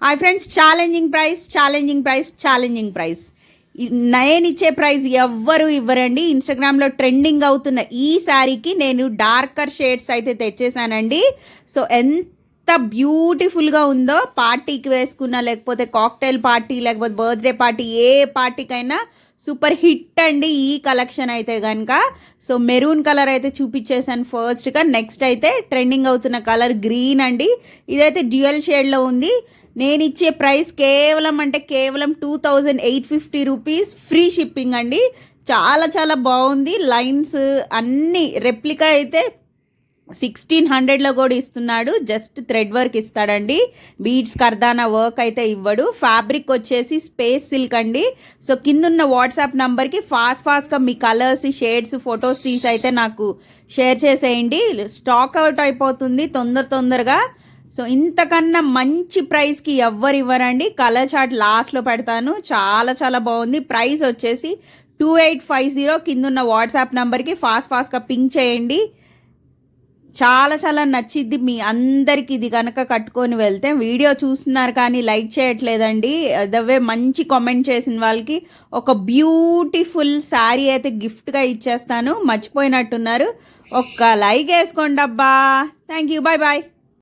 Hi friends, challenging price. నేను ఇచ్చే price ఎవ్వరు ఇవ్వరండి. ఇన్స్టాగ్రామ్లో ట్రెండింగ్ అవుతున్న ఈ శారీకి నేను డార్కర్ షేడ్స్ అయితే తెచ్చేసానండి. సో ఎంత బ్యూటిఫుల్గా ఉందో, పార్టీకి వేసుకున్న, లేకపోతే కాక్టైల్ పార్టీ, లేకపోతే బర్త్డే పార్టీ, ఏ పార్టీకైనా సూపర్ హిట్ అండి ఈ కలెక్షన్ అయితే కనుక. సో మెరూన్ కలర్ అయితే చూపించేసాను ఫస్ట్గా. నెక్స్ట్ అయితే ట్రెండింగ్ అవుతున్న కలర్ గ్రీన్ అండి. ఇదైతే డ్యూయల్ షేడ్లో ఉంది. నేను ఇచ్చే ప్రైస్ కేవలం 2850 రూపీస్, ఫ్రీ షిప్పింగ్ అండి. చాలా చాలా బాగుంది. లైన్స్ అన్నీ రెప్లికా అయితే 1600లో కూడా ఇస్తున్నాడు. జస్ట్ థ్రెడ్ వర్క్ ఇస్తాడండి, బీడ్స్ కర్దానా వర్క్ అయితే ఇవ్వడు. ఫ్యాబ్రిక్ వచ్చేసి స్పేస్ సిల్క్ అండి. సో కిందున్న వాట్సాప్ నంబర్కి ఫాస్ట్గా మీ కలర్స్, షేడ్స్, ఫొటోస్ తీసి అయితే నాకు షేర్ చేసేయండి. స్టాక్ అవుట్ అయిపోతుంది తొందరగా. సో ఇంతకన్నా మంచి ప్రైస్కి ఎవ్వరు ఇవ్వరండి. కలర్ చార్ట్ లాస్ట్లో పెడతాను. చాలా చాలా బాగుంది. ప్రైస్ వచ్చేసి 2850. కిందున్న వాట్సాప్ నెంబర్కి ఫాస్ట్గా పింక్ చేయండి. చాలా చాలా నచ్చిద్ది మీ అందరికి. ఇది కనుక కట్టుకొని వెళ్తే, వీడియో చూస్తున్నారు కానీ లైక్ చేయట్లేదండి. అదవే మంచి కామెంట్ చేసిన వాళ్ళకి ఒక బ్యూటిఫుల్ శారీ అయితే గిఫ్ట్గా ఇచ్చేస్తాను. మర్చిపోయినట్టున్నారు, ఒక్క లైక్ వేసుకోండి అబ్బా. Thank you, bye.